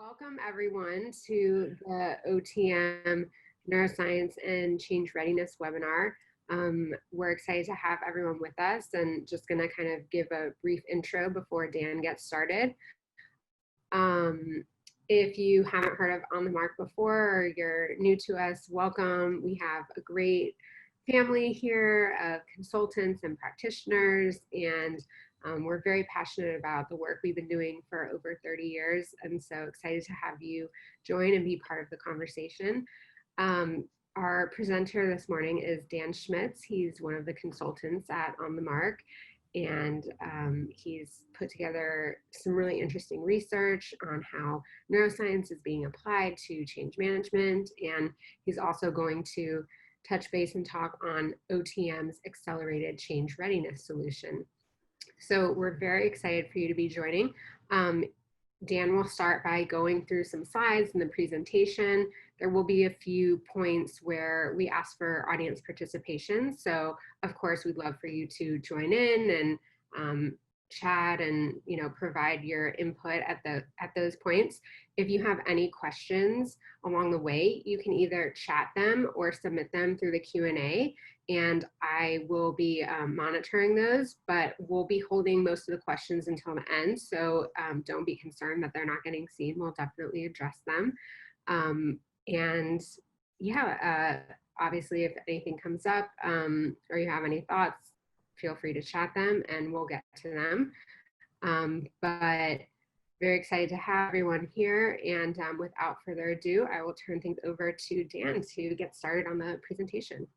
Welcome everyone to the OTM Neuroscience and Change Readiness webinar. We're excited to have everyone with us and just gonna kind of give a brief intro before Dan gets started. If you haven't heard of On the Mark before or you're new to us, welcome. We have a great family here of consultants and practitioners, and we're very passionate about the work we've been doing for over 30 years, and so excited to have you join and be part of the conversation. Our presenter this morning is Dan Schmitz. He's one of the consultants at On the Mark, and he's put together some really interesting research on how neuroscience is being applied to change management, and he's also going to touch base and talk on OTM's Accelerated Change Readiness solution. So we're very excited for you to be joining. Dan will start by going through some slides in the presentation. There will be a few points where we ask for audience participation. So of course, we'd love for you to join in and chat and provide your input at those points. If you have any questions along the way, you can either chat them or submit them through the Q&A, and I will be monitoring those, but we'll be holding most of the questions until the end, so don't be concerned that they're not getting seen. We'll definitely address them. And yeah, obviously if anything comes up or you have any thoughts, feel free to chat them and we'll get to them. But very excited to have everyone here, and without further ado, I will turn things over to Dan to get started on the presentation.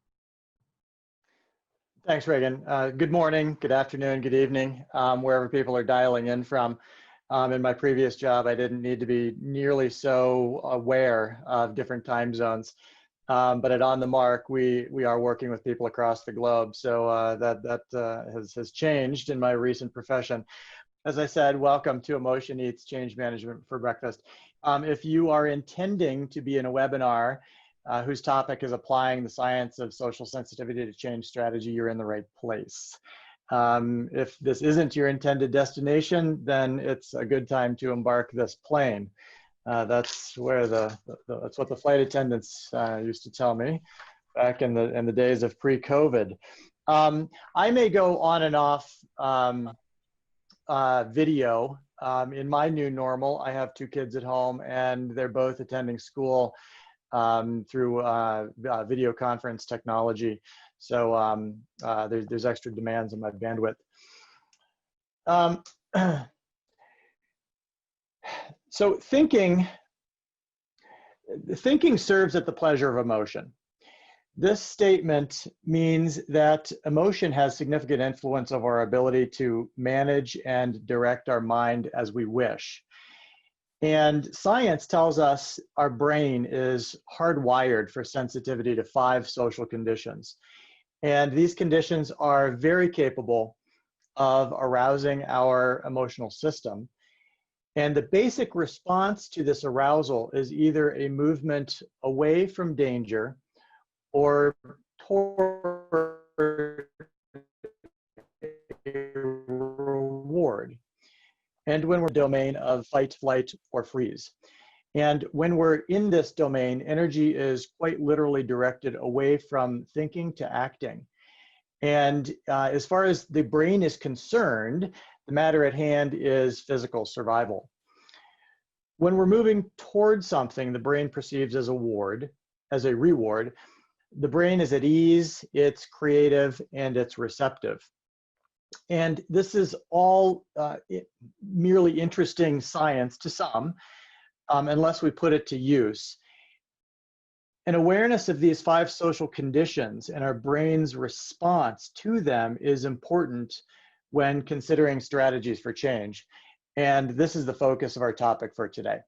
Thanks, Reagan. Good morning, good afternoon, good evening, wherever people are dialing in from. In my previous job, I didn't need to be nearly so aware of different time zones. But at On the Mark, we are working with people across the globe. So that has changed in my recent profession. As I said, welcome to Emotion Eats Change Management for Breakfast. If you are intending to be in a webinar whose topic is applying the science of social sensitivity to change strategy, you're in the right place. If this isn't your intended destination, then it's a good time to embark this plane. That's where that's what the flight attendants used to tell me back in the days of pre-COVID. I may go on and off video. In my new normal, I have 2 kids at home, and they're both attending school through video conference technology. So there's extra demands on my bandwidth. So thinking serves at the pleasure of emotion. This statement means that emotion has significant influence over our ability to manage and direct our mind as we wish. And science tells us our brain is hardwired for sensitivity to 5 social conditions. And these conditions are very capable of arousing our emotional system. And the basic response to this arousal is either a movement away from danger or toward a reward. And when we're in the domain of fight, flight, or freeze. And when we're in this domain, energy is quite literally directed away from thinking to acting. And as far as the brain is concerned, the matter at hand is physical survival. When we're moving towards something the brain perceives as a reward, the brain is at ease, it's creative, and it's receptive. And this is all merely interesting science to some, unless we put it to use. An awareness of these 5 social conditions and our brain's response to them is important when considering strategies for change. And this is the focus of our topic for today.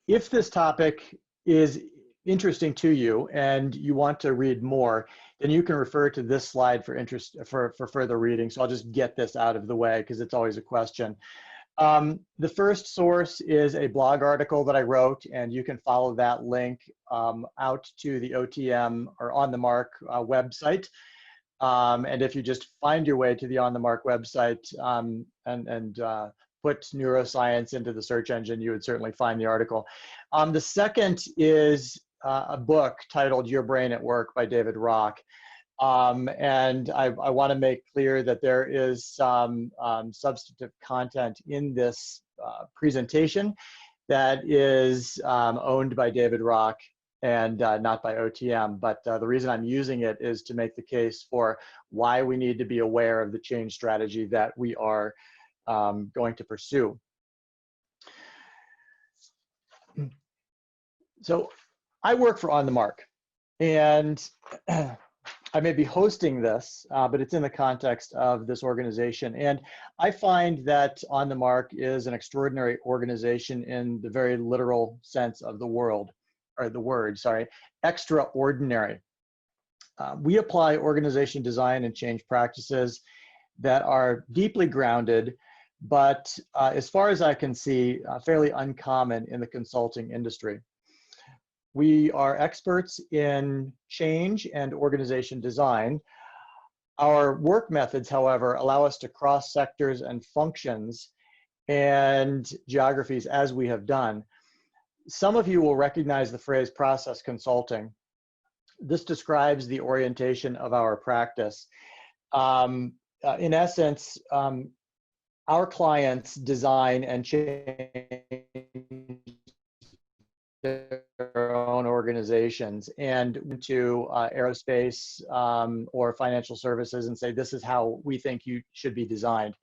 If this topic is interesting to you and you want to read more, then you can refer to this slide for further reading. So I'll just get this out of the way because it's always a question. The first source is a blog article that I wrote, and you can follow that link out to the OTM or On the Mark website. And if you just find your way to the On the Mark website and put neuroscience into the search engine, you would certainly find the article. The second is a book titled Your Brain at Work by David Rock. And I want to make clear that there is some substantive content in this presentation that is owned by David Rock and not by OTM. But the reason I'm using it is to make the case for why we need to be aware of the change strategy that we are going to pursue. So I work for On the Mark, and I may be hosting this, but it's in the context of this organization. And I find that On the Mark is an extraordinary organization in the very literal sense of the word, extraordinary. We apply organization design and change practices that are deeply grounded, but as far as I can see, fairly uncommon in the consulting industry. We are experts in change and organization design. Our work methods, however, allow us to cross sectors and functions and geographies as we have done. Some of you will recognize the phrase process consulting. This describes the orientation of our practice. In essence, our clients design and change their own organizations and to aerospace or financial services and say, this is how we think you should be designed.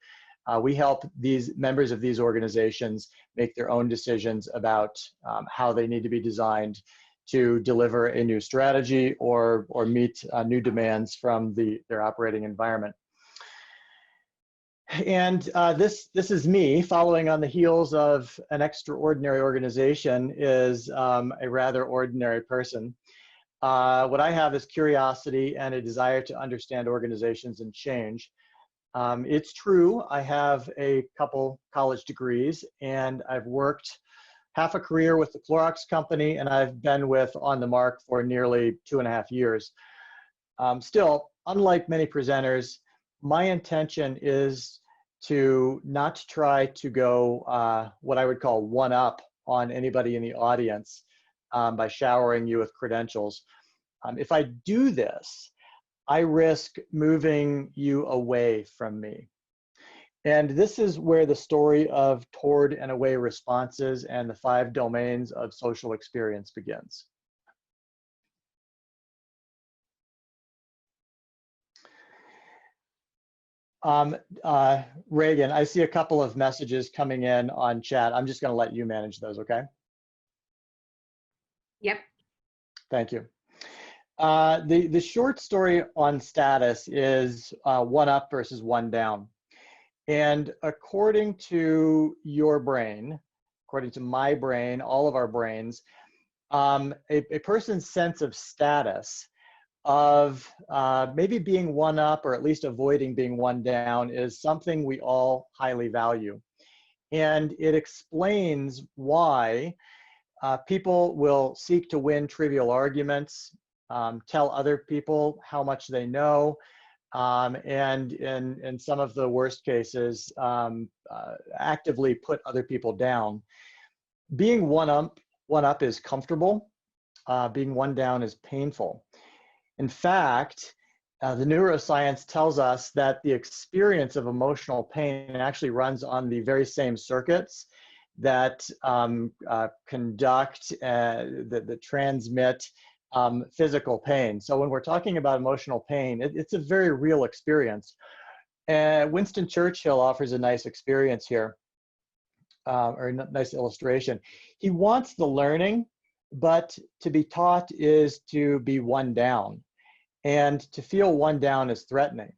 We help these members of these organizations make their own decisions about how they need to be designed to deliver a new strategy or meet new demands from their operating environment. And this is me following on the heels of an extraordinary organization is a rather ordinary person. What I have is curiosity and a desire to understand organizations and change. It's true, I have a couple college degrees and I've worked half a career with the Clorox company, and I've been with On the Mark for nearly 2.5 years. Still, unlike many presenters, my intention is to not try to go what I would call one up on anybody in the audience by showering you with credentials. If I do this, I risk moving you away from me. And this is where the story of toward and away responses and the 5 domains of social experience begins. Reagan, I see a couple of messages coming in on chat. I'm just going to let you manage those, okay? Yep. Thank you. The short story on status is one up versus one down. And according to your brain, according to my brain, all of our brains, a person's sense of status of maybe being one up or at least avoiding being one down is something we all highly value. And it explains why people will seek to win trivial arguments, tell other people how much they know, and in some of the worst cases, actively put other people down. Being one up is comfortable. Being one down is painful. In fact, the neuroscience tells us that the experience of emotional pain actually runs on the very same circuits that conduct, that transmit physical pain. So when we're talking about emotional pain, it's a very real experience. Winston Churchill offers a nice experience here, or a nice illustration. He wants the learning, but to be taught is to be one down. And to feel one down is threatening.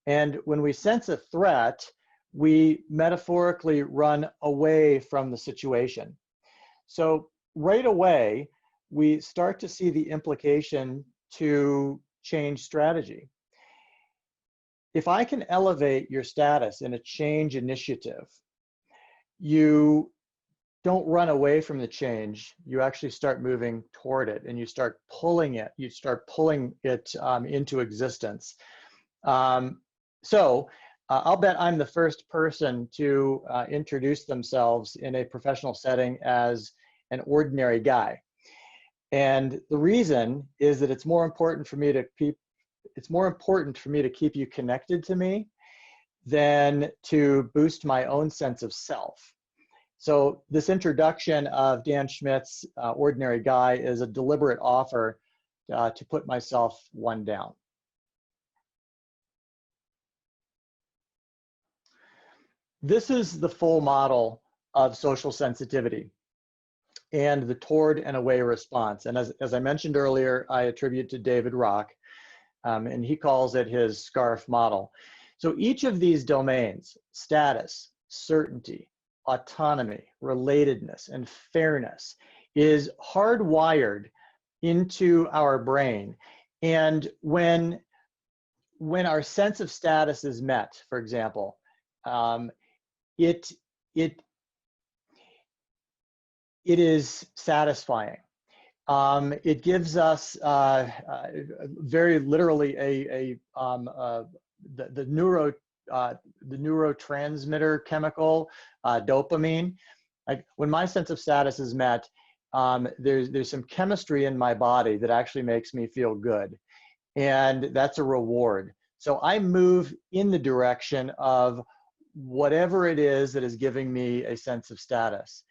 And when we sense a threat, we metaphorically run away from the situation. So right away, we start to see the implication to change strategy. If I can elevate your status in a change initiative, you don't run away from the change, you actually start moving toward it and you start pulling it, into existence. I'll bet I'm the first person to introduce themselves in a professional setting as an ordinary guy. And the reason is that it's more important for me to keep you connected to me than to boost my own sense of self. So this introduction of Dan Schmitz, ordinary guy, is a deliberate offer to put myself one down. This is the full model of social sensitivity and the toward and away response. And as I mentioned earlier, I attribute to David Rock, and he calls it his SCARF model. So each of these domains, status, certainty, autonomy, relatedness, and fairness, is hardwired into our brain. And when our sense of status is met, for example, it is satisfying. It gives us very literally the neurotransmitter chemical, dopamine. Like when my sense of status is met, there's some chemistry in my body that actually makes me feel good, and that's a reward. So I move in the direction of whatever it is that is giving me a sense of status.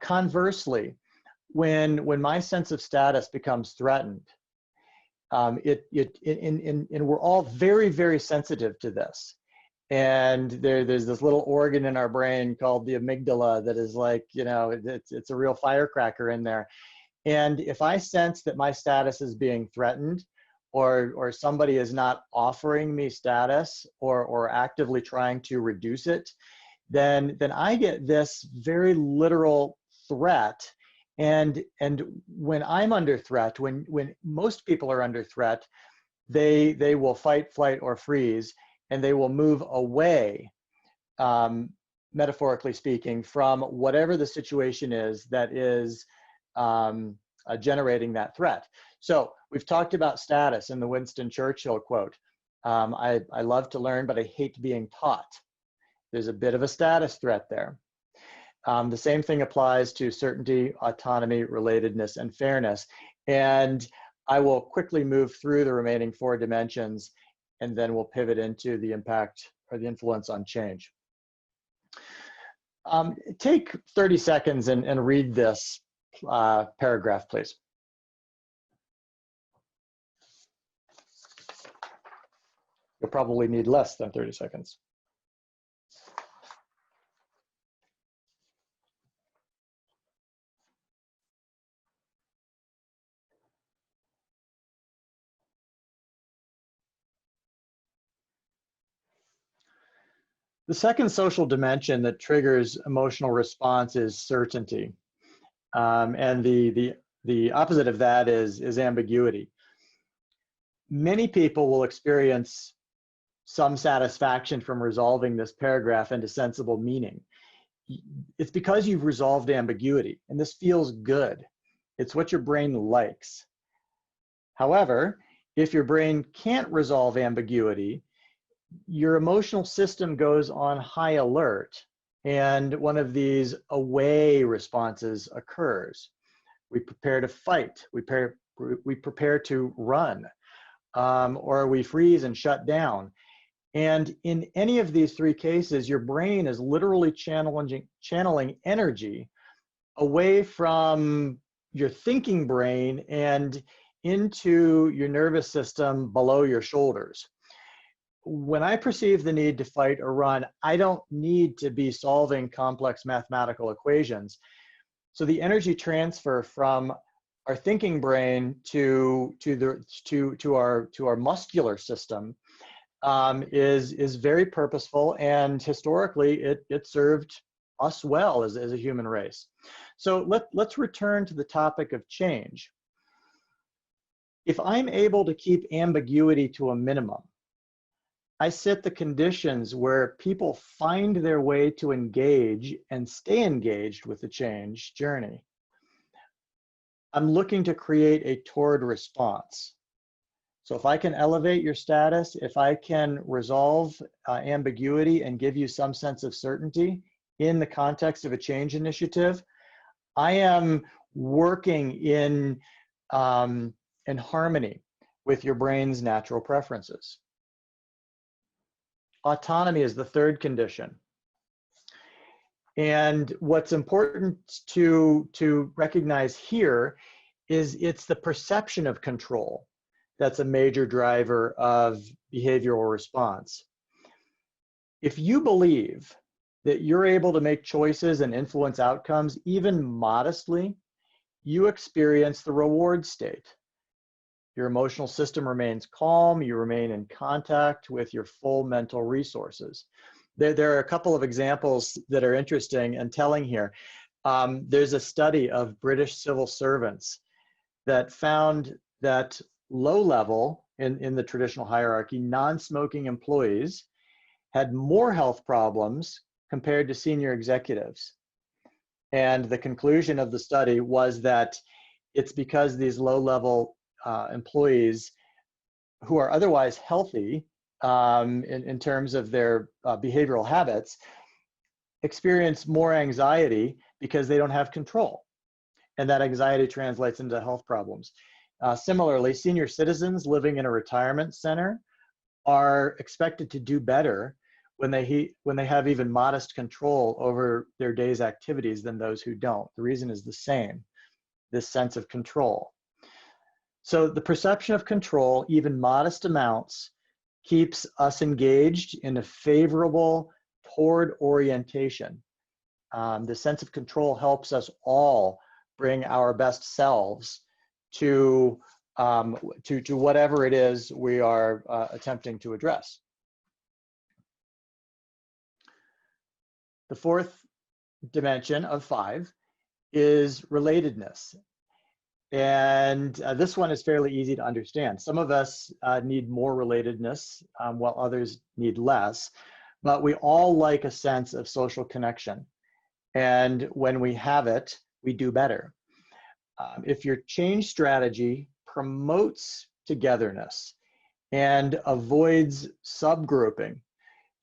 Conversely, when my sense of status becomes threatened, and we're all very, very sensitive to this. And there's this little organ in our brain called the amygdala that is like, it's a real firecracker in there. And if I sense that my status is being threatened, or somebody is not offering me status or actively trying to reduce it, then I get this very literal threat. And when I'm under threat, when most people are under threat, they will fight, flight, or freeze, and they will move away, metaphorically speaking, from whatever the situation is that is generating that threat. So we've talked about status in the Winston Churchill quote. I love to learn, but I hate being taught. There's a bit of a status threat there. The same thing applies to certainty, autonomy, relatedness, and fairness. And I will quickly move through the remaining 4 dimensions, and then we'll pivot into the impact or the influence on change. Take 30 seconds and read this paragraph, please. You'll probably need less than 30 seconds. The second social dimension that triggers emotional response is certainty. And the opposite of that is ambiguity. Many people will experience some satisfaction from resolving this paragraph into sensible meaning. It's because you've resolved ambiguity, and this feels good. It's what your brain likes. However, if your brain can't resolve ambiguity, your emotional system goes on high alert, and one of these away responses occurs. We prepare to fight, we prepare to run, or we freeze and shut down. And in any of these 3 cases, your brain is literally channeling energy away from your thinking brain and into your nervous system below your shoulders. When I perceive the need to fight or run, I don't need to be solving complex mathematical equations. So the energy transfer from our thinking brain to our muscular system is very purposeful, and historically it served us well as a human race. So let's return to the topic of change. If I'm able to keep ambiguity to a minimum, I set the conditions where people find their way to engage and stay engaged with the change journey. I'm looking to create a toward response. So if I can elevate your status, if I can resolve ambiguity and give you some sense of certainty in the context of a change initiative, I am working in harmony with your brain's natural preferences. Autonomy is the third condition. And what's important to recognize here is it's the perception of control that's a major driver of behavioral response. If you believe that you're able to make choices and influence outcomes, even modestly, you experience the reward state. Your emotional system remains calm, you remain in contact with your full mental resources. There are a couple of examples that are interesting and telling here. There's a study of British civil servants that found that low level in the traditional hierarchy, non-smoking employees had more health problems compared to senior executives. And the conclusion of the study was that it's because these low-level employees who are otherwise healthy in terms of their behavioral habits experience more anxiety because they don't have control. And that anxiety translates into health problems. Similarly, senior citizens living in a retirement center are expected to do better when they have even modest control over their day's activities than those who don't. The reason is the same, this sense of control. So the perception of control, even modest amounts, keeps us engaged in a favorable toward orientation. The sense of control helps us all bring our best selves to whatever it is we are attempting to address. The fourth dimension of 5 is relatedness. And this one is fairly easy to understand. Some of us need more relatedness while others need less, but we all like a sense of social connection. And when we have it, we do better. If your change strategy promotes togetherness and avoids subgrouping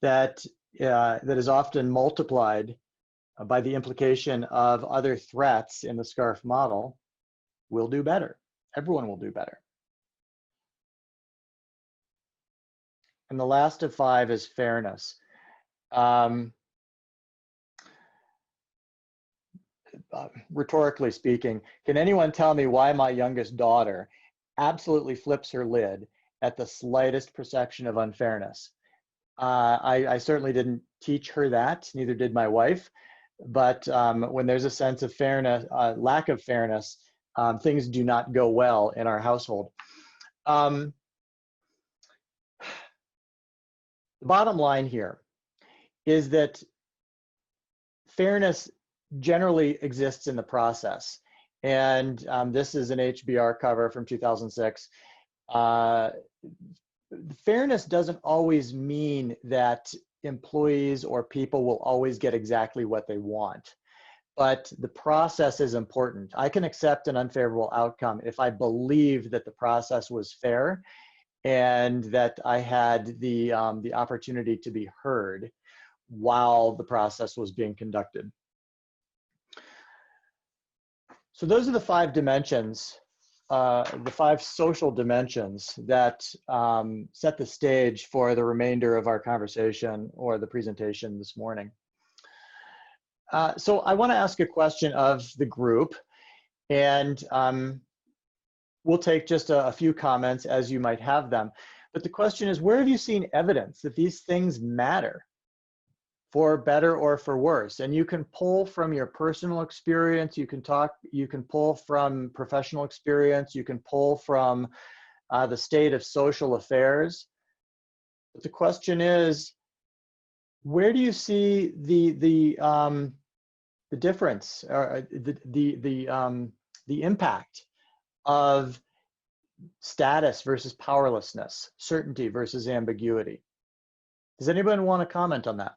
that is often multiplied by the implication of other threats in the SCARF model, we'll do better. Everyone will do better. And the last of 5 is fairness. Rhetorically speaking, can anyone tell me why my youngest daughter absolutely flips her lid at the slightest perception of unfairness? I certainly didn't teach her that, neither did my wife. But when there's a sense of fairness, lack of fairness, things do not go well in our household. The bottom line here is that fairness generally exists in the process. And this is an HBR cover from 2006. Fairness doesn't always mean that employees or people will always get exactly what they want. But the process is important. I can accept an unfavorable outcome if I believe that the process was fair and that I had the opportunity to be heard while the process was being conducted. So those are the 5 dimensions, the 5 social dimensions that set the stage for the remainder of our conversation or the presentation this morning. So I want to ask a question of the group, and we'll take just a few comments as you might have them. But the question is, where have you seen evidence that these things matter for better or for worse? And you can pull from your personal experience, you can pull from professional experience, you can pull from the state of social affairs. But the question is, where do you see the difference, or the impact of status versus powerlessness, certainty versus ambiguity? Does anyone want to comment on that?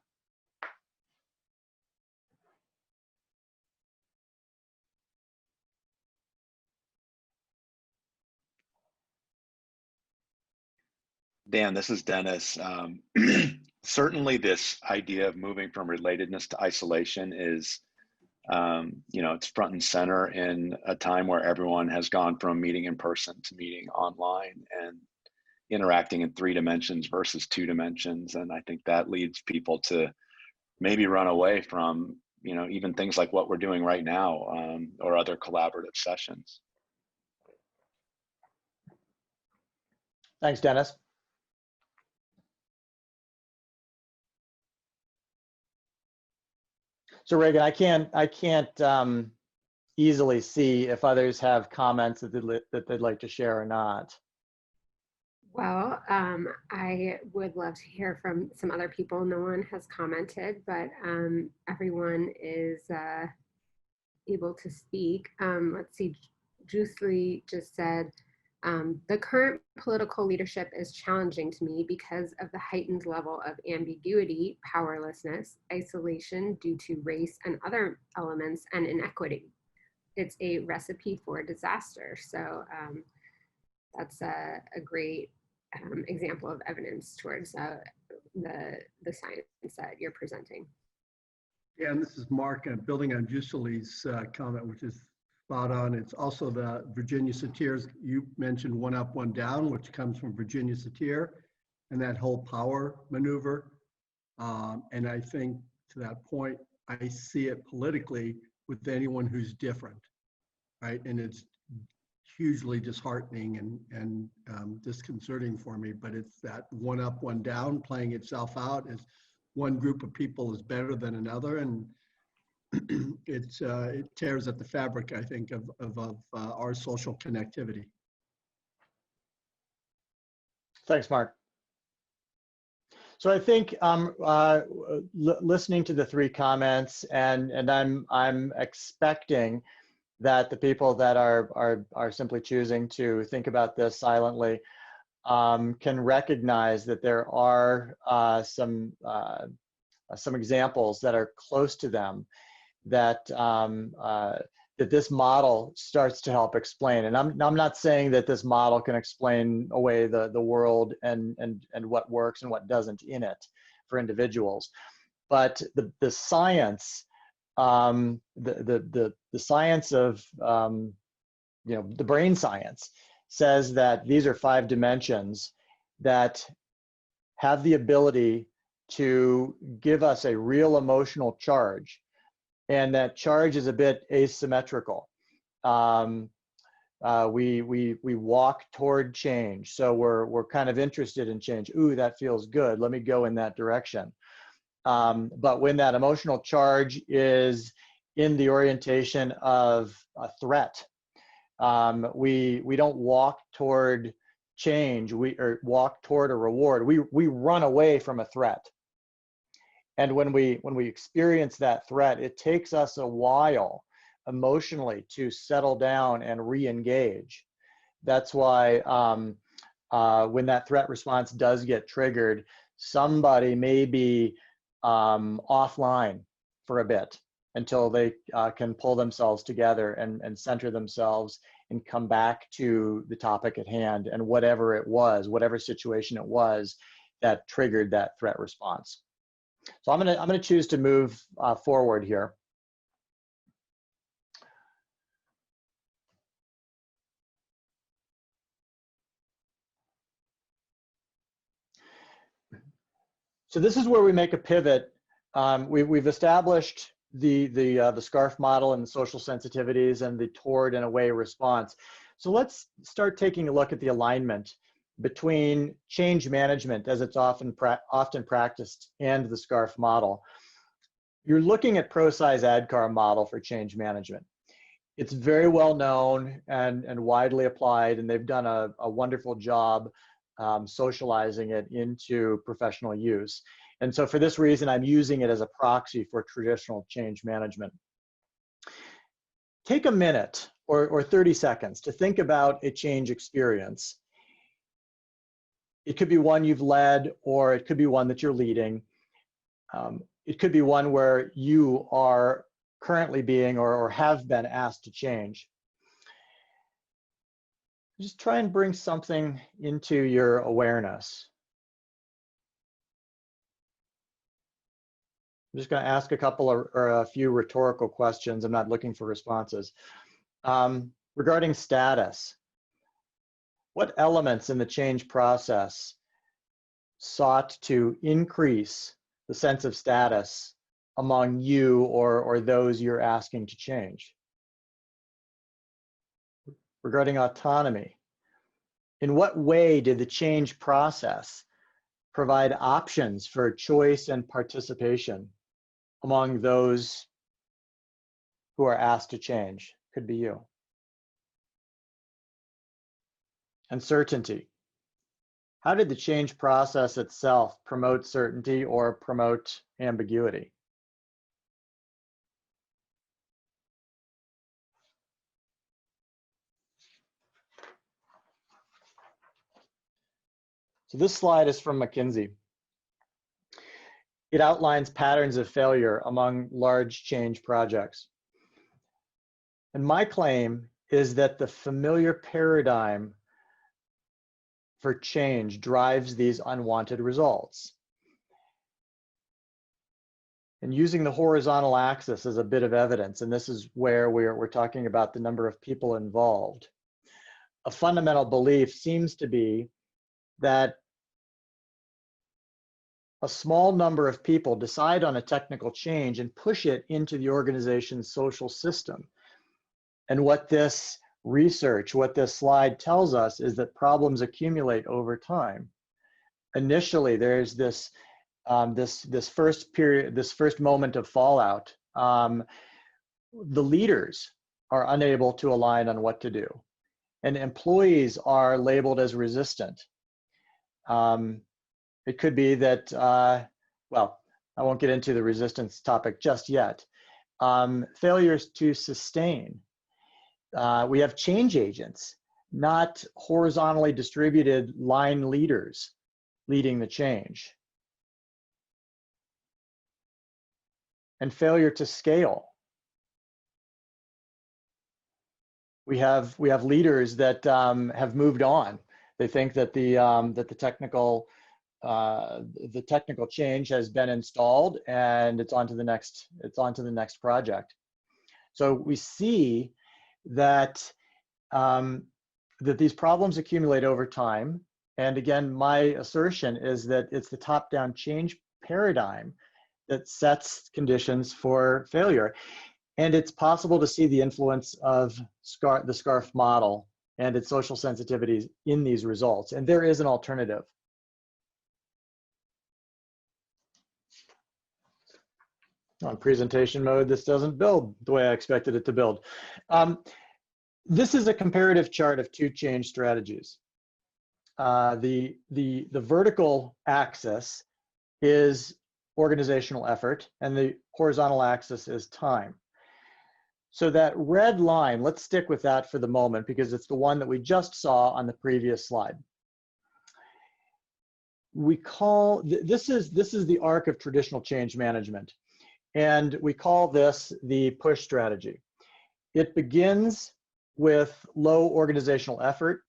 Dan, this is Dennis. Certainly this idea of moving from relatedness to isolation is, it's front and center in a time where everyone has gone from meeting in person to meeting online and interacting in 3 dimensions versus 2 dimensions. And I think that leads people to maybe run away from, even things like what we're doing right now, or other collaborative sessions. Thanks, Dennis. So Reagan, I can't easily see if others have comments that they'd like to share or not. Well, I would love to hear from some other people. No one has commented, but everyone is able to speak. Let's see, Juicy just said, the current political leadership is challenging to me because of the heightened level of ambiguity, powerlessness, isolation due to race and other elements, and inequity. It's a recipe for disaster. So that's a great example of evidence towards the science that you're presenting. Yeah, and this is Mark, building on Jusali's comment, which is spot on. It's also the Virginia Satir's, you mentioned one up, one down, which comes from Virginia Satir, and that whole power maneuver. And I think to that point, I see it politically with anyone who's different, right? And it's hugely disheartening and disconcerting for me, but it's that one up, one down playing itself out as one group of people is better than another, and it tears at the fabric, I think, of our social connectivity. Thanks, Mark. So I think listening to the 3 comments, and I'm expecting that the people that are simply choosing to think about this silently can recognize that there are some examples that are close to them that that this model starts to help explain. And I'm not saying that this model can explain away the world and what works and what doesn't in it for individuals, but the science, the science of the brain science says that these are 5 dimensions that have the ability to give us a real emotional charge, and that charge is a bit asymmetrical. We walk toward change, so we're kind of interested in change. Ooh, that feels good. Let me go in that direction. But when that emotional charge is in the orientation of a threat, we don't walk toward change. Or walk toward a reward. We run away from a threat. And when we experience that threat, it takes us a while emotionally to settle down and re-engage. That's why when that threat response does get triggered, somebody may be offline for a bit until they can pull themselves together and center themselves and come back to the topic at hand and whatever it was, whatever situation it was that triggered that threat response. So I'm gonna choose to move forward here. So this is where we make a pivot. We've established the SCARF model and the social sensitivities and the toward and away response. So let's start taking a look at the alignment between change management, as it's often practiced, and the SCARF model. You're looking at ProSci's ADKAR model for change management. It's very well known and widely applied, and they've done a wonderful job socializing it into professional use. And so for this reason, I'm using it as a proxy for traditional change management. Take a minute or 30 seconds to think about a change experience. It could be one you've led, or it could be one that you're leading. It could be one where you are currently being or have been asked to change. Just try and bring something into your awareness. I'm just going to ask a couple or a few rhetorical questions. I'm not looking for responses. Regarding status, what elements in the change process sought to increase the sense of status among you or those you're asking to change? Regarding autonomy, in what way did the change process provide options for choice and participation among those who are asked to change? Could be you. Uncertainty. How did the change process itself promote certainty or promote ambiguity? So this slide is from McKinsey. It outlines patterns of failure among large change projects. And my claim is that the familiar paradigm for change drives these unwanted results. And using the horizontal axis as a bit of evidence, and this is where we're talking about the number of people involved. A fundamental belief seems to be that a small number of people decide on a technical change and push it into the organization's social system. And what this research, what this slide tells us is that problems accumulate over time. Initially, there's this first moment of fallout. The leaders are unable to align on what to do, and employees are labeled as resistant. It could be that, well, I won't get into the resistance topic just yet. Failures to sustain. We have change agents, not horizontally distributed line leaders leading the change. And failure to scale. We have leaders that have moved on. They think that the technical change has been installed and it's on to the next project. So we see that that these problems accumulate over time. And again, my assertion is that it's the top-down change paradigm that sets conditions for failure. And it's possible to see the influence of the SCARF model and its social sensitivities in these results. And there is an alternative. On presentation mode, this doesn't build the way I expected it to build. This is a comparative chart of two change strategies. The vertical axis is organizational effort, and the horizontal axis is time. So that red line, let's stick with that for the moment because it's the one that we just saw on the previous slide. We call, this is the arc of traditional change management, and we call this the push strategy. It begins with low organizational effort.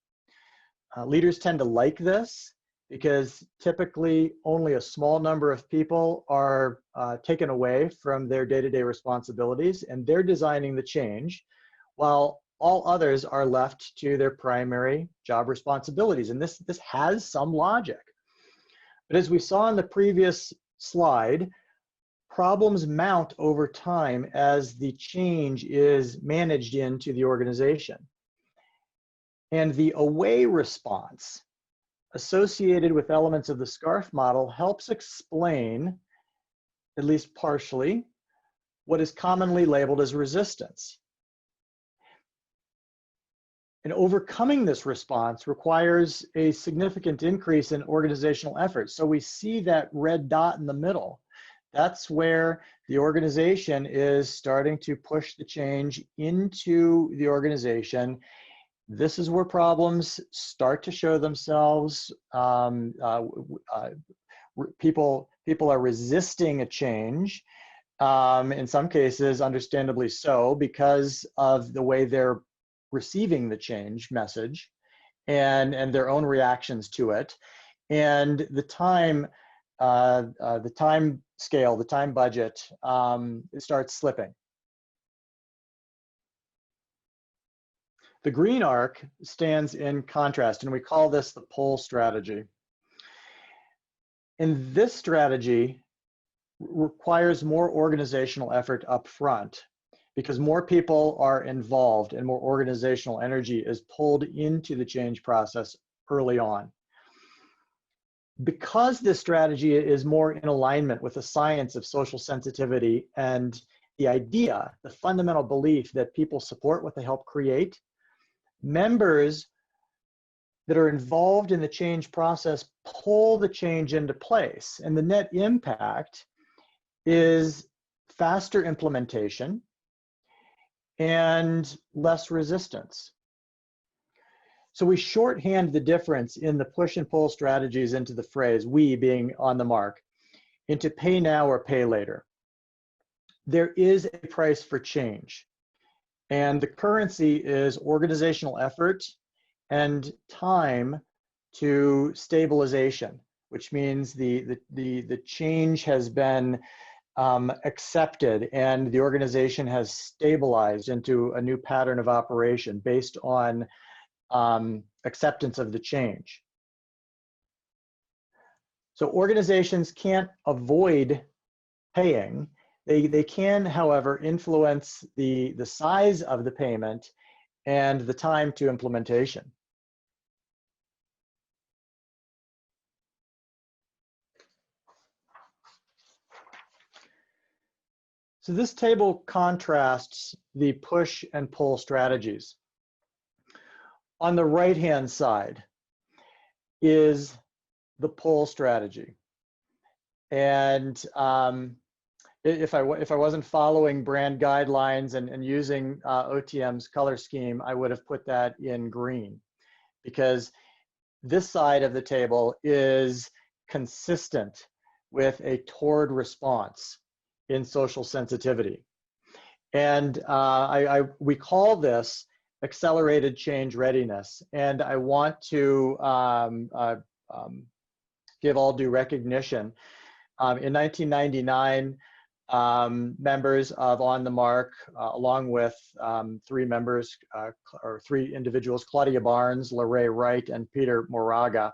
Leaders tend to like this because typically only a small number of people are taken away from their day-to-day responsibilities, and they're designing the change while all others are left to their primary job responsibilities. And this has some logic. But as we saw in the previous slide, problems mount over time as the change is managed into the organization. And the away response associated with elements of the SCARF model helps explain, at least partially, what is commonly labeled as resistance. And overcoming this response requires a significant increase in organizational effort. So we see that red dot in the middle. That's where the organization is starting to push the change into the organization. This is where problems start to show themselves. People are resisting a change, in some cases, understandably so, because of the way they're receiving the change message and their own reactions to it. And the time the time scale, the time budget, it starts slipping. The green arc stands in contrast, and we call this the pull strategy. And this strategy requires more organizational effort up front because more people are involved and more organizational energy is pulled into the change process early on. Because this strategy is more in alignment with the science of social sensitivity and the idea, the fundamental belief that people support what they help create, members that are involved in the change process pull the change into place. And the net impact is faster implementation and less resistance. So we shorthand the difference in the push and pull strategies into the phrase, we being on the mark, into pay now or pay later. There is a price for change, and the currency is organizational effort and time to stabilization, which means the change has been accepted and the organization has stabilized into a new pattern of operation based on acceptance of the change. So organizations can't avoid paying. They can, however, influence the size of the payment and the time to implementation. So this table contrasts the push and pull strategies. On the right-hand side is the pull strategy. And if I wasn't following brand guidelines and using OTM's color scheme, I would have put that in green, because this side of the table is consistent with a toward response in social sensitivity. And we call this accelerated change readiness. And I want to give all due recognition. In 1999, members of On the Mark, along with three individuals, Claudia Barnes, Lorraine Wright, and Peter Moraga,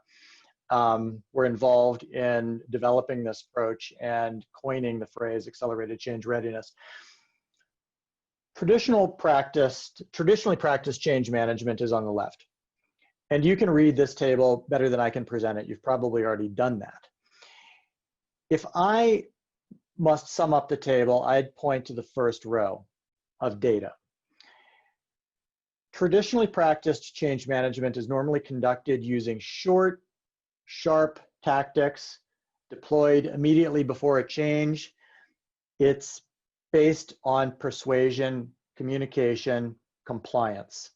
were involved in developing this approach and coining the phrase accelerated change readiness. Traditionally practiced change management is on the left. And you can read this table better than I can present it. You've probably already done that. If I must sum up the table, I'd point to the first row of data. Traditionally practiced change management is normally conducted using short, sharp tactics deployed immediately before a change. It's based on persuasion, communication, compliance.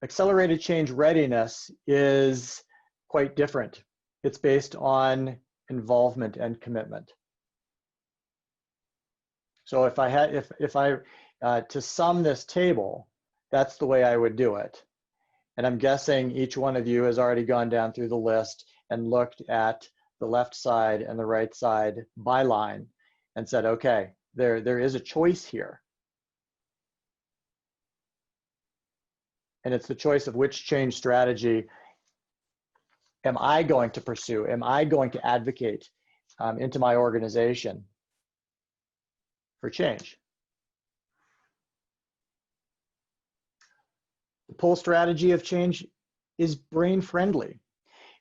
Accelerated change readiness is quite different. It's based on involvement and commitment. So if I to sum this table, that's the way I would do it. And I'm guessing each one of you has already gone down through the list and looked at the left side and the right side by line and said, okay, there is a choice here. And it's the choice of which change strategy am I going to pursue? Am I going to advocate into my organization for change? The pull strategy of change is brain friendly.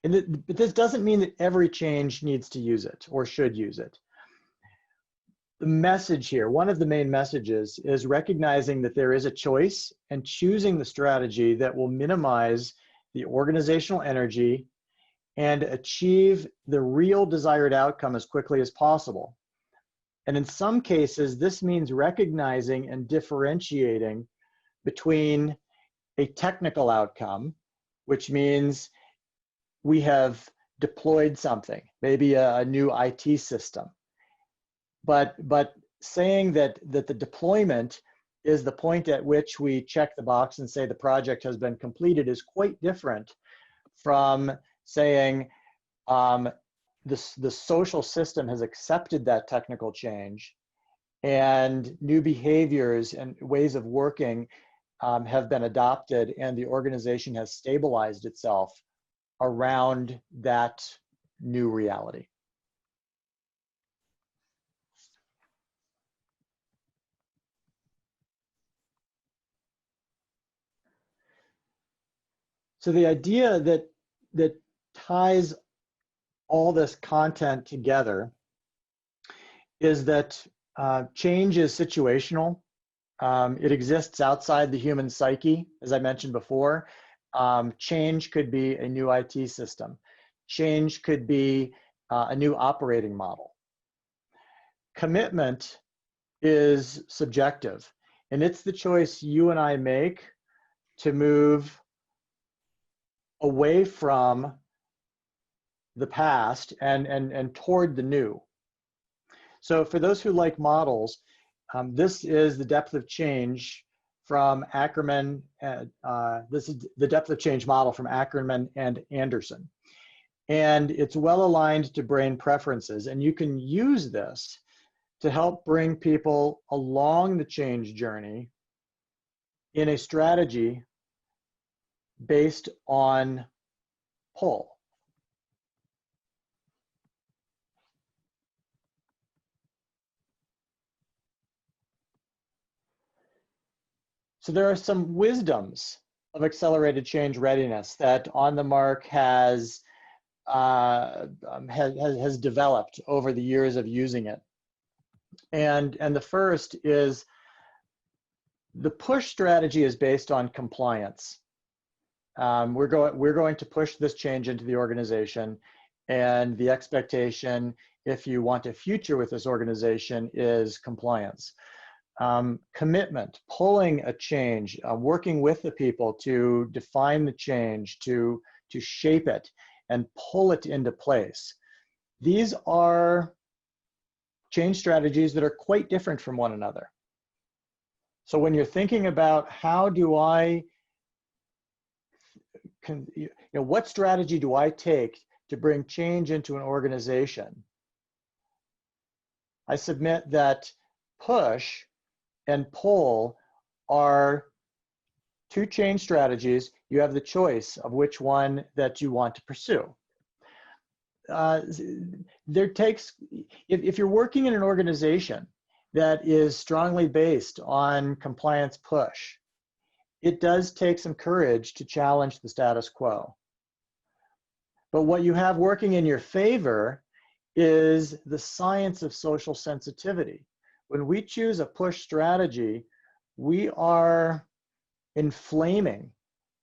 But this doesn't mean that every change needs to use it or should use it. The message here, one of the main messages, is recognizing that there is a choice and choosing the strategy that will minimize the organizational energy and achieve the real desired outcome as quickly as possible. And in some cases, this means recognizing and differentiating between a technical outcome, which means we have deployed something, maybe a new IT system. But saying that the deployment is the point at which we check the box and say the project has been completed is quite different from saying the social system has accepted that technical change, and new behaviors and ways of working have been adopted, and the organization has stabilized itself around that new reality. So the idea that ties all this content together is that change is situational. It exists outside the human psyche, as I mentioned before. Change could be a new IT system. Change could be a new operating model. Commitment is subjective, and it's the choice you and I make to move away from the past and toward the new. So for those who like models, this is the depth of change from Ackerman. This is the depth of change model from Ackerman and Anderson. And it's well aligned to brain preferences. And you can use this to help bring people along the change journey in a strategy based on pull. So there are some wisdoms of accelerated change readiness that On the Mark has developed over the years of using it. And the first is the push strategy is based on compliance. We're going to push this change into the organization, and the expectation, if you want a future with this organization, is compliance. Commitment, pulling a change, working with the people to define the change, to shape it and pull it into place. These are change strategies that are quite different from one another. So when you're thinking about how do I, what strategy do I take to bring change into an organization? I submit that push and pull are two change strategies. You have the choice of which one that you want to pursue. If you're working in an organization that is strongly based on compliance push, it does take some courage to challenge the status quo. But what you have working in your favor is the science of social sensitivity. When we choose a push strategy, we are inflaming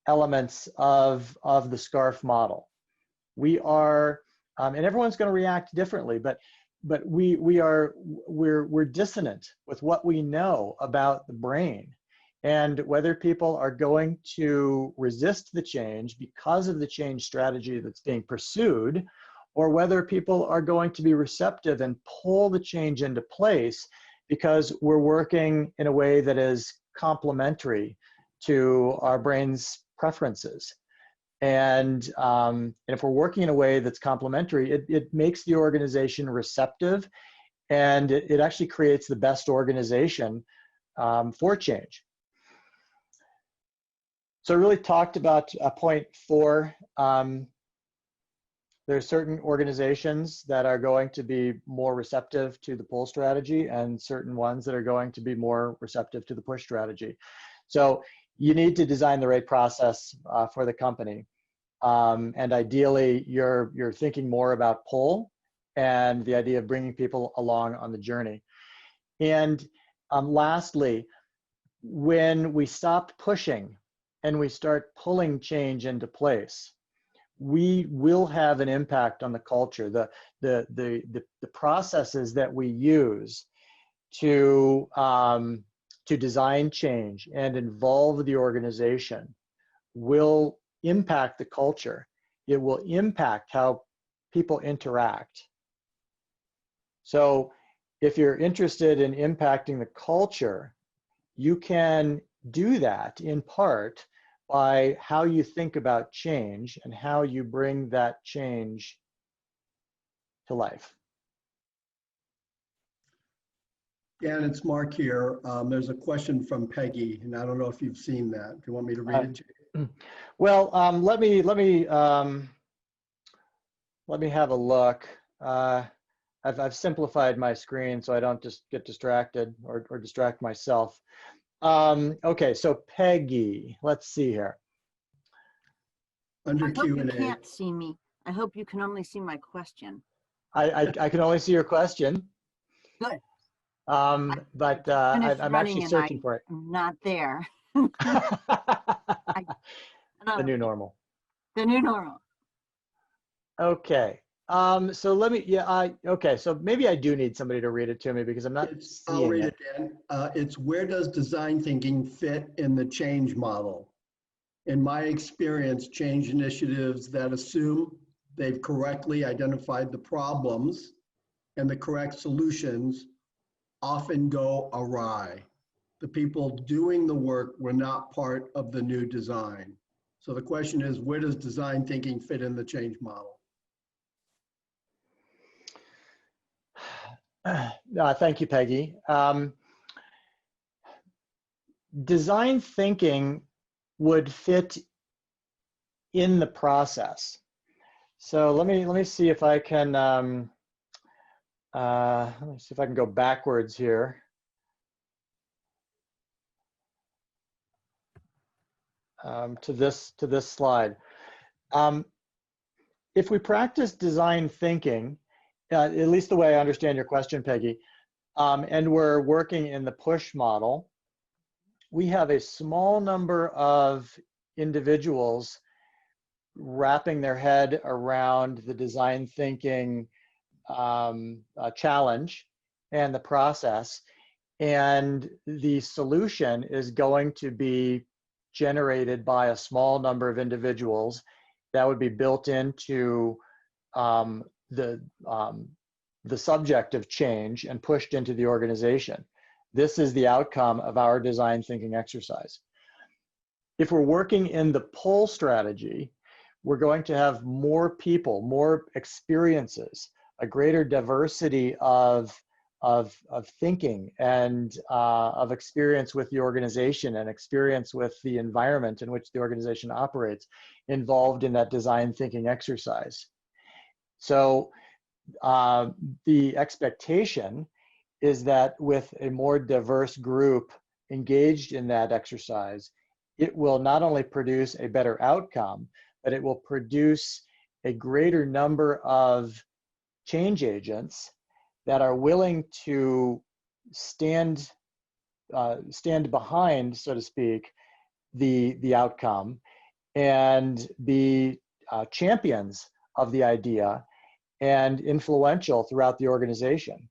elements of the SCARF model. We are, and everyone's going to react differently, but we're dissonant with what we know about the brain, and whether people are going to resist the change because of the change strategy that's being pursued, or whether people are going to be receptive and pull the change into place because we're working in a way that is complementary to our brain's preferences. And if we're working in a way that's complementary, it makes the organization receptive, and it actually creates the best organization for change. So I really talked about point 4. There are certain organizations that are going to be more receptive to the pull strategy, and certain ones that are going to be more receptive to the push strategy. So you need to design the right process for the company. And ideally, you're thinking more about pull and the idea of bringing people along on the journey. And lastly, when we stop pushing and we start pulling change into place, we will have an impact on the culture. The processes that we use to design change and involve the organization will impact the culture. It will impact how people interact. So if you're interested in impacting the culture, you can do that in part by how you think about change and how you bring that change to life. Dan, it's Mark here. There's a question from Peggy, and I don't know if you've seen that. Do you want me to read it to you? Well, let me have a look. I've simplified my screen so I don't just get distracted or distract myself. Okay, so Peggy, let's see here. Under I hope you Q&A. can't see me. I hope you can only see my question. I can only see your question. Good. But Finished I'm running actually and searching for it. I'm not there. The new normal. The new normal. Okay. So let me, okay. So maybe I do need somebody to read it to me because I'm not I'll seeing read it. it, Dan. It's where does design thinking fit in the change model? In my experience, change initiatives that assume they've correctly identified the problems and the correct solutions often go awry. The people doing the work were not part of the new design. So the question is, where does design thinking fit in the change model? Thank you, Peggy. Design thinking would fit in the process. So let me see if I can let me see if I can go backwards here. To this slide. If we practice design thinking, at least the way I understand your question, Peggy, and we're working in the push model, we have a small number of individuals wrapping their head around the design thinking challenge and the process, and the solution is going to be generated by a small number of individuals that would be built into the subject of change and pushed into the organization. This is the outcome of our design thinking exercise. If we're working in the pull strategy, we're going to have more people, more experiences, a greater diversity of thinking and of experience with the organization and experience with the environment in which the organization operates involved in that design thinking exercise. So the expectation is that with a more diverse group engaged in that exercise, it will not only produce a better outcome, but it will produce a greater number of change agents that are willing to stand behind, so to speak, the outcome and be champions of the idea and influential throughout the organization.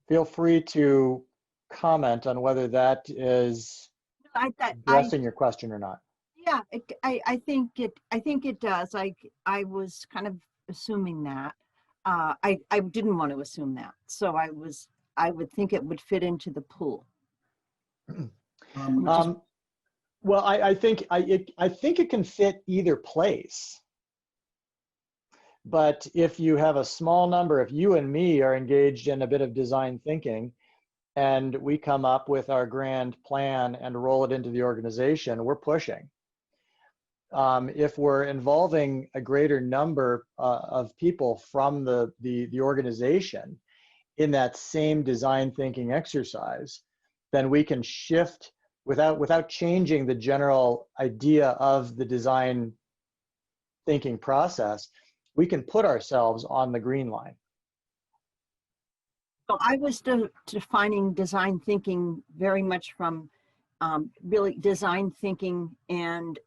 Feel free to comment on whether that is addressing your question or not. Yeah, I think it does. I was kind of assuming that. I didn't want to assume that, so I would think it would fit into the pool. Well, I think it can fit either place. But if you have a small number, if you and me are engaged in a bit of design thinking, and we come up with our grand plan and roll it into the organization, we're pushing. If we're involving a greater number of people from the organization in that same design thinking exercise, then we can shift without changing the general idea of the design thinking process. We can put ourselves on the green line. So I was defining design thinking very much from really design thinking and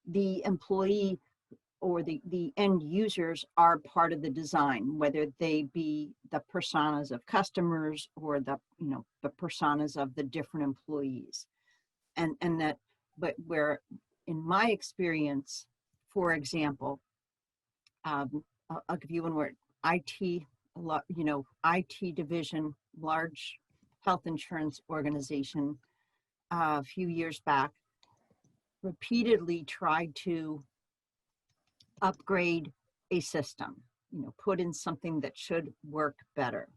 the employee or the end users are part of the design, whether they be the personas of customers or the personas of the different employees, and that, but where in my experience, for example, I'll give you one word: IT. IT division, large health insurance organization, a few years back, repeatedly tried to upgrade a system, put in something that should work better.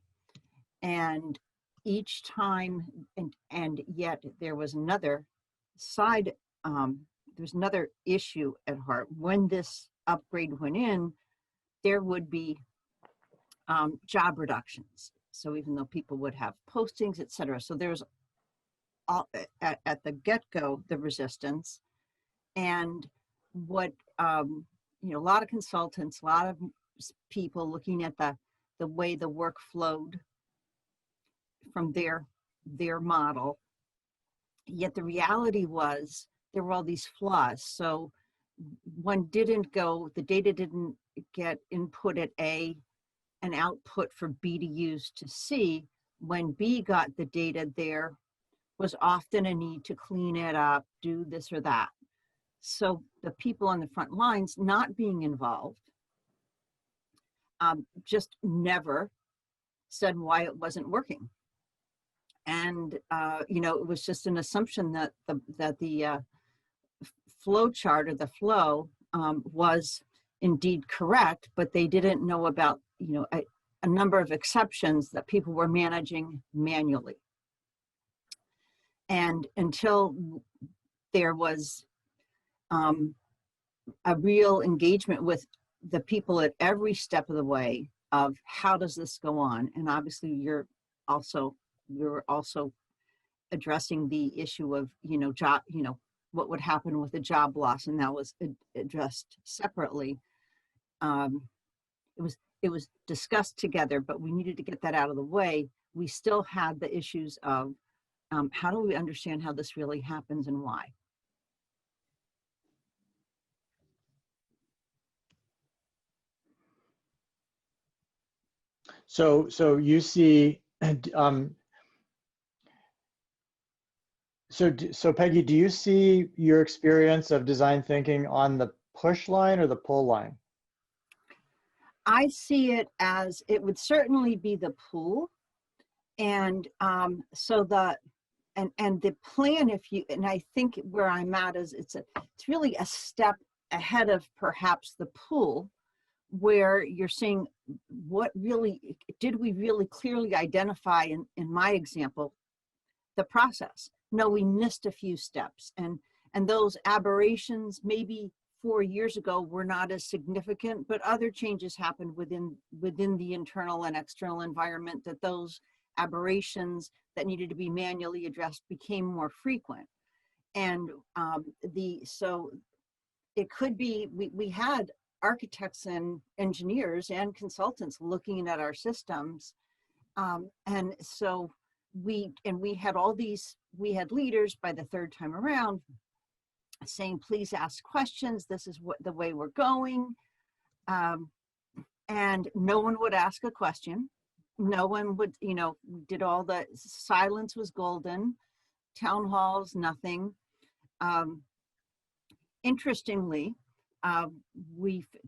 And each time, and yet there was another side, there's another issue at heart. When this upgrade went in, there would be job reductions. So even though people would have postings, et cetera. So there's at the get-go, the resistance. And what, a lot of consultants, a lot of people looking at the way the work flowed from their model. Yet the reality was there were all these flaws. So one didn't go, the data didn't get input at A and output for B to use to C. When B got the data, there was often a need to clean it up, do this or that. So the people on the front lines not being involved just never said why it wasn't working. And, it was just an assumption that the flow chart or the flow was indeed correct, but they didn't know about, a number of exceptions that people were managing manually. And until there was a real engagement with the people at every step of the way of how does this go on? And obviously you're also addressing the issue of, job, what would happen with the job loss, and that was addressed separately. It was discussed together, but we needed to get that out of the way. We still had the issues of how do we understand how this really happens and why? So you see, so Peggy, do you see your experience of design thinking on the push line or the pull line? I see it as, it would certainly be the pull. And so the plan, and I think where I'm at is it's really a step ahead of perhaps the pull, where you're saying, what really, did we really clearly identify in my example, the process? No, we missed a few steps, and those aberrations maybe 4 years ago were not as significant, but other changes happened within the internal and external environment that those aberrations that needed to be manually addressed became more frequent. And so it could be, we had architects and engineers and consultants looking at our systems. And so we had all these, we had leaders by the third time around saying, please ask questions. This is the way we're going. And no one would ask a question. No one would, did all the, silence was golden, town halls, nothing. Interestingly,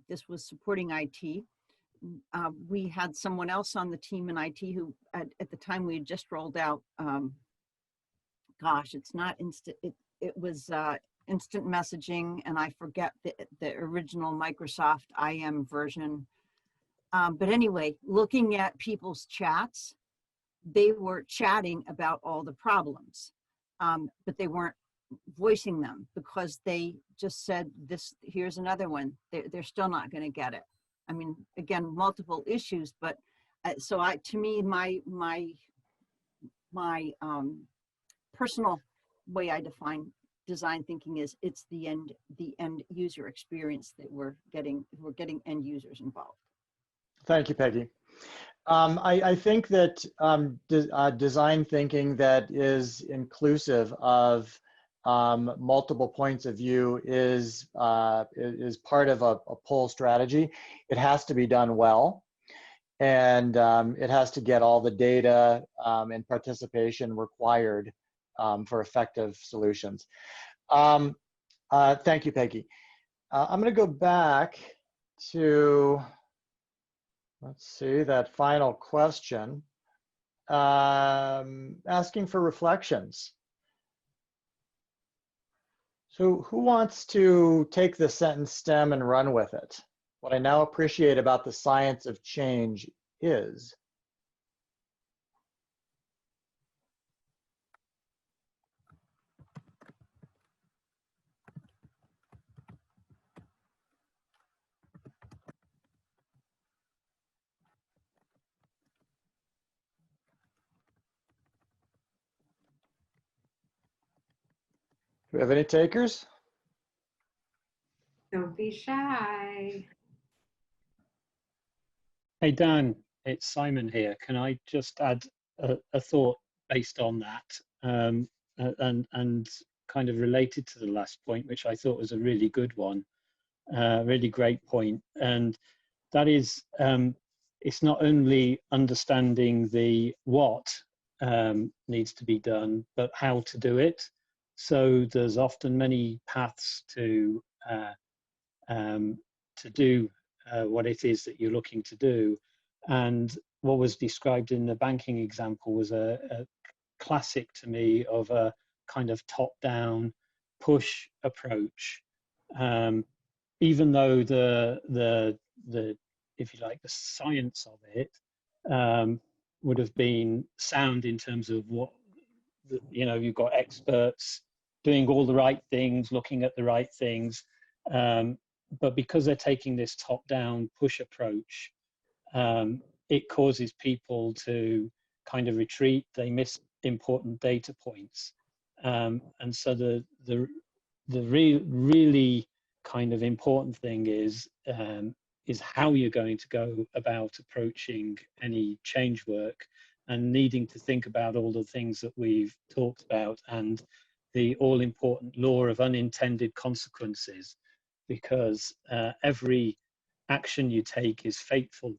this was supporting IT. We had someone else on the team in IT who, at the time we had just rolled out, gosh, it's not instant, it was instant messaging, and I forget the original Microsoft IM version. But anyway, looking at people's chats, they were chatting about all the problems, but they weren't voicing them because they just said, "This, here's another one." They're still not going to get it. I mean, again, multiple issues, but so to me, my personal way I define design thinking is it's the end user experience that we're getting end users involved. Thank you, Peggy. I think that design thinking that is inclusive of multiple points of view is part of a pull strategy. It has to be done well, and it has to get all the data and participation required for effective solutions. Thank you, Peggy. I'm going to go back to, let's see, that final question, asking for reflections. So who wants to take the sentence stem and run with it? What I now appreciate about the science of change is. Do we have any takers? Don't be shy. Hey Dan, it's Simon here. Can I just add a thought based on that, and kind of related to the last point, which I thought was a really good one, really great point, and that is it's not only understanding the what needs to be done, but how to do it. So there's often many paths to do what it is that you're looking to do. And what was described in the banking example was a classic to me of a kind of top-down push approach. Even though the if you like, the science of it would have been sound in terms of what, you know, you've got experts doing all the right things, looking at the right things, but because they're taking this top-down push approach, it causes people to kind of retreat. They miss important data points, and so the really kind of important thing is how you're going to go about approaching any change work, and needing to think about all the things that we've talked about, and the all-important law of unintended consequences, because every action you take is fateful,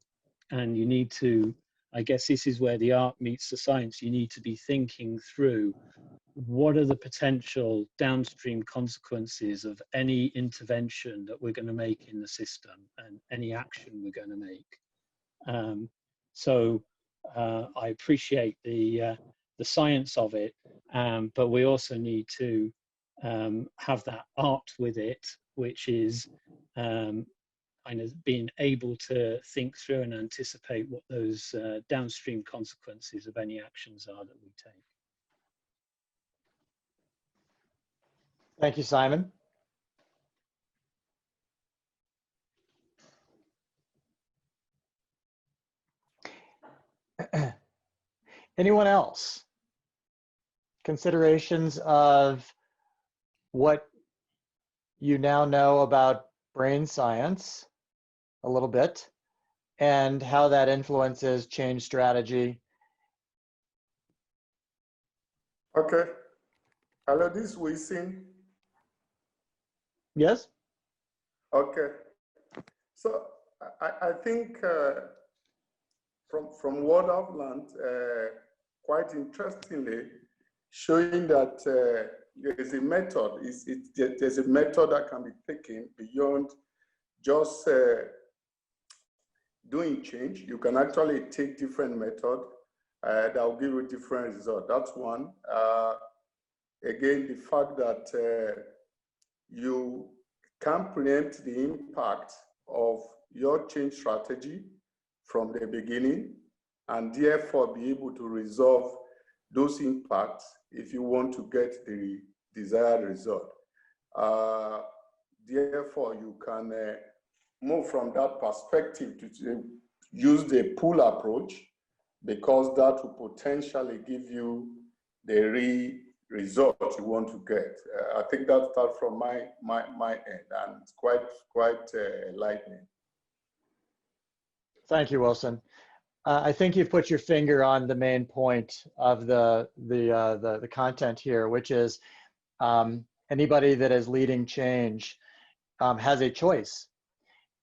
and you need to, I guess this is where the art meets the science, you need to be thinking through what are the potential downstream consequences of any intervention that we're going to make in the system and any action we're going to make. So I appreciate the science of it, but we also need to have that art with it, which is kind of being able to think through and anticipate what those downstream consequences of any actions are that we take. Thank you, Simon. Anyone else? Considerations of what you now know about brain science a little bit, and how that influences change strategy. Okay. Hello, this is Wisin. Yes? Okay. So I think from what I've learned, quite interestingly, showing that there's a method, there's a method that can be taken beyond just doing change. You can actually take different methods that will give you different results. That's one. Again, the fact that you can preempt the impact of your change strategy from the beginning, and therefore be able to resolve those impacts if you want to get the desired result. Therefore, you can move from that perspective to use the pull approach, because that will potentially give you the result you want to get. I think that starts from my end, and it's quite enlightening. Thank you, Wilson. I think you've put your finger on the main point of the content here, which is anybody that is leading change has a choice,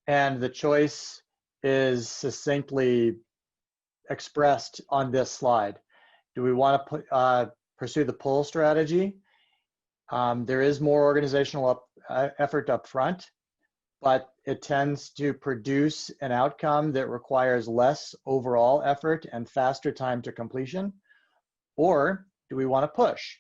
and the choice is succinctly expressed on this slide. Do we want to pursue the pull strategy? There is more organizational effort up front, but it tends to produce an outcome that requires less overall effort and faster time to completion. Or do we want to push?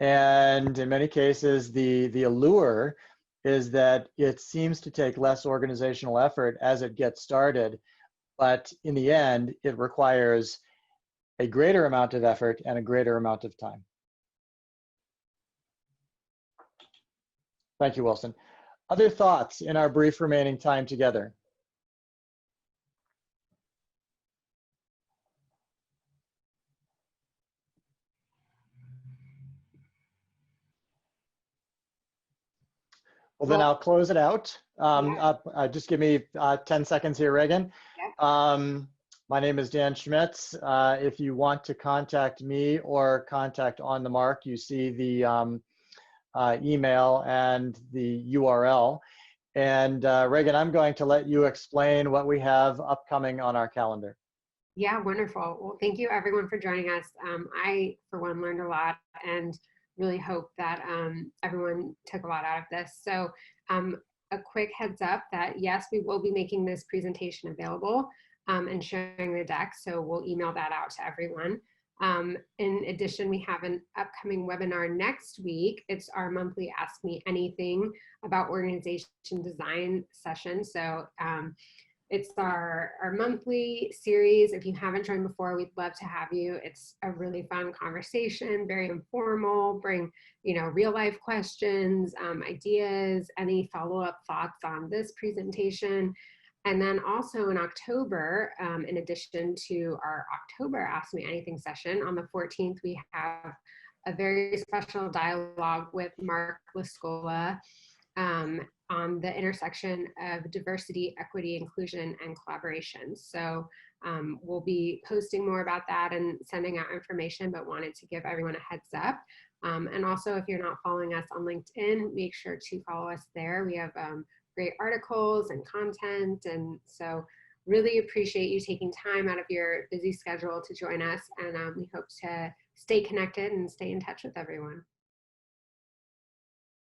And in many cases, the allure is that it seems to take less organizational effort as it gets started, but in the end, it requires a greater amount of effort and a greater amount of time. Thank you, Wilson. Other thoughts in our brief remaining time together? Well, then I'll close it out. Just give me 10 seconds here, Reagan. My name is Dan Schmitz. If you want to contact me or contact On the Mark, you see the email and the URL. And Reagan, I'm going to let you explain what we have upcoming on our calendar. Yeah, wonderful. Well, thank you everyone for joining us. I, for one, learned a lot and really hope that everyone took a lot out of this. So a quick heads up that yes, we will be making this presentation available and sharing the deck. So we'll email that out to everyone. In addition, we have an upcoming webinar next week. It's our monthly Ask Me Anything about organization design session. So it's our monthly series. If you haven't joined before, we'd love to have you. It's a really fun conversation, very informal, bring, real life questions, ideas, any follow-up thoughts on this presentation. And then also in October, in addition to our October Ask Me Anything session, on the 14th, we have a very special dialogue with Mark Lascola on the intersection of diversity, equity, inclusion, and collaboration. So we'll be posting more about that and sending out information, but wanted to give everyone a heads up. And also, if you're not following us on LinkedIn, make sure to follow us there. We have great articles and content. And so really appreciate you taking time out of your busy schedule to join us. And we hope to stay connected and stay in touch with everyone.